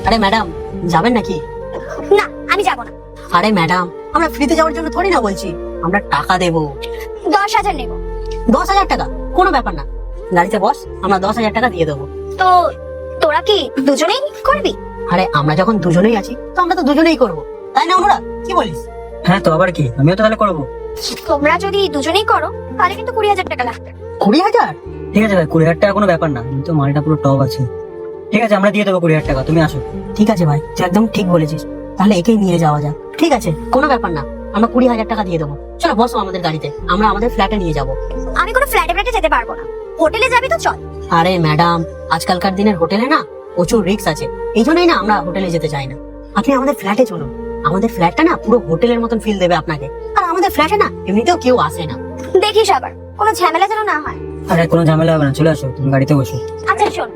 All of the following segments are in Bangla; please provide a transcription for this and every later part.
আরে ম্যাডাম, যাবেন নাকি? না, আমি যাব না। আরে ম্যাডাম, আমরা ফ্রিতে যাওয়ার জন্য থোড়ি না বলছি, আমরা টাকা দেবো। 10,000 নেব। 10,000 টাকা? কোনো ব্যাপার না, গাড়িতে বস, আমরা 10,000 টাকা দিয়ে দেবো। তো তোরা কি দুজনেই করবি? আরে আমরা যখন দুজনেই আছি তো আমরা তো দুজনেই করবো, তাই না অনুরাগ? কি বলিস? হ্যাঁ তো আবার কি, আমিও তো তাহলে করবো। তোমরা যদি দুজনেই করো তাহলে কিন্তু 20,000 টাকা লাগবে। 20,000? ঠিক আছে ভাই, 20,000 টাকা কোনো ব্যাপার না, কিন্তু মালটা পুরো টপ আছে। ঠিক আছে, আমরা দিয়ে দেবো 20,000 টাকা, তুমি আসো। ঠিক আছে ভাই, তুই একদম ঠিক বলেছিস, তাহলে একেই নিয়ে যাওয়া যাক। ঠিক আছে, কোনো ব্যাপার না, আমরা 20,000 টাকা দিয়ে দেবো। চলো বসো আমাদের গাড়িতে, আমরা আমাদের ফ্ল্যাটে নিয়ে যাবো। আমি কোনো ফ্ল্যাটে যেতে পারবো না। হোটেলে যাবি তো চল। আরে ম্যাডাম, আজকালকার দিনের হোটেলে না প্রচুর রিস্ক আছে, এই জন্যই না আমরা হোটেলে যেতে চাই না। আপনি আমাদের ফ্ল্যাটে চলুন, আমাদের ফ্ল্যাটটা না পুরো হোটেলের মতন ফিল দেবে আপনাকে। আর আমাদের ফ্ল্যাটে না এমনিতেও কেউ আসে না। দেখিস আবার কোনো ঝামেলা যেন না হয়। আরে কোনো ঝামেলা হবে না, চলে আসো, তুমি গাড়িতে বসো। আচ্ছা শোন,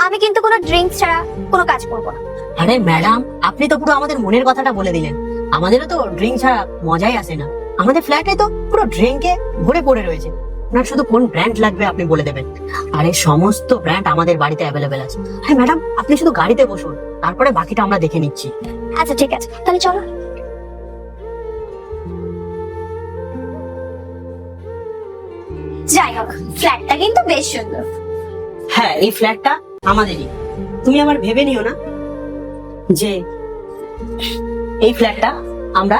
আমি কিন্তু কোনো ড্রিঙ্কস ছাড়া কোনো কাজ করবো না। আরে ম্যাডাম, আপনি তো পুরো আমাদের মনের কথাটা বলে দিলেন। আমাদেরও তো ড্রিঙ্ক ছাড়া মজাই আসে না। আমাদের ফ্ল্যাটে তো পুরো ড্রিঙ্কে ভরে পড়ে রয়েছে। আপনার শুধু কোন ব্র্যান্ড লাগবে আপনি বলে দেবেন, আরে সমস্ত ব্র্যান্ড আমাদের বাড়িতে অ্যাভেলেবেল আছে। হ্যাঁ ম্যাডাম, আপনি শুধু গাড়িতে বসুন, তারপরে বাকিটা আমরা দেখে নিচ্ছি। আচ্ছা ঠিক আছে, তাহলে চলো। যাই হোক, ফ্ল্যাটটা কিন্তু বেশ সুন্দর। হ্যাঁ, এই ফ্ল্যাটটা আমাদেরই। তুমি আবার ভেবে নিও না যে এই ফ্ল্যাটটা আমরা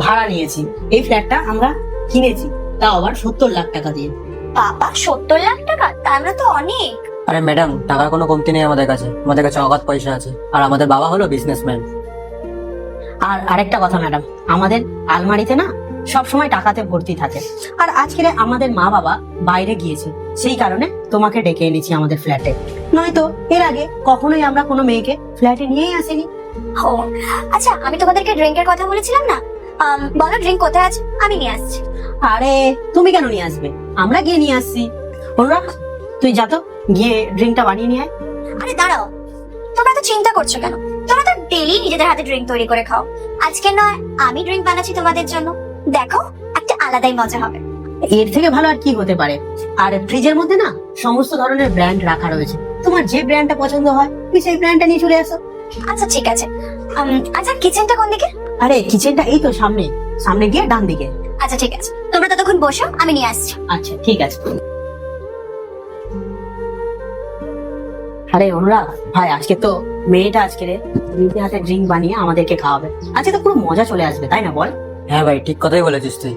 ভাড়া নিয়েছি। এই ফ্ল্যাটটা আমরা কিনেছি, তাও আবার 70 লাখ টাকা দিয়ে। বাবা, 70 লাখ টাকা? তার মানে তো অনেক। আরে ম্যাডাম, টাকার কোনো কমতি নেই আমাদের কাছে, আমাদের কাছে অগাধ পয়সা আছে, আর আমাদের বাবা হলো বিজনেসম্যান। আর আরেকটা কথা ম্যাডাম, আমাদের আলমারিতে না সব সময় টাকাতে ভর্তি থাকে। আর আজকে আমাদের মা বাবা বাইরে গিয়েছে, সেই কারণে তোমাকে ডেকে এনেছি আমাদের ফ্ল্যাটে। নয়তো এর আগে কখনোই আমরা কোনো মেয়েকে ফ্ল্যাটে নিয়েই আসিনি। ও আচ্ছা, আমি তোমাদেরকে ড্রিঙ্কের কথা বলেছিলাম না? বলো ড্রিঙ্ক কোথায় আছে, আমি নিয়ে আসছি। আরে তুমি কেন নিয়ে আসবে, আমরা গিয়ে নিয়ে আসছি। অনুরাগ, তুই যা তো, গিয়ে ড্রিঙ্কটা বানিয়ে নিয়ে আয়। আরে দাঁড়াও, তোমরা তো চিন্তা করছো কেন? তোমরা তো ডেইলি নিজেদের হাতে ড্রিঙ্ক তৈরি করে খাও। আজকে নয় আমি ড্রিঙ্ক বানাচ্ছি তোমাদের জন্য, দেখো একটা আলাদাই মজা হবে। এর থেকে ভালো আর কি হতে পারে। আর ফ্রিজের মধ্যে না সমস্ত ধরনের ব্র্যান্ড রাখা রয়েছে, তোমার যে ব্র্যান্ডটা পছন্দ হয় তুমি সেই ব্র্যান্ডটা নিয়ে চলে আসো। আচ্ছা ঠিক আছে। আচ্ছা কিচেনটা কোন দিকে? আরে কিচেনটা এই তো সামনে, সামনে গিয়ে ডান দিকে। আচ্ছা ঠিক আছে, তোমরা ততক্ষণ বসো, আমি নিয়ে আসছি। আচ্ছা ঠিক আছে। আরে অনুরাগ ভাই, আজকে তো মেয়েটা আজকে নিজে হাতে ড্রিঙ্ক বানিয়ে আমাদেরকে খাওয়াবে। আজকে তো পুরো মজা চলে আসবে, তাই না বল? হ্যাঁ ভাই, ঠিক কথাই বলেছিস তুই।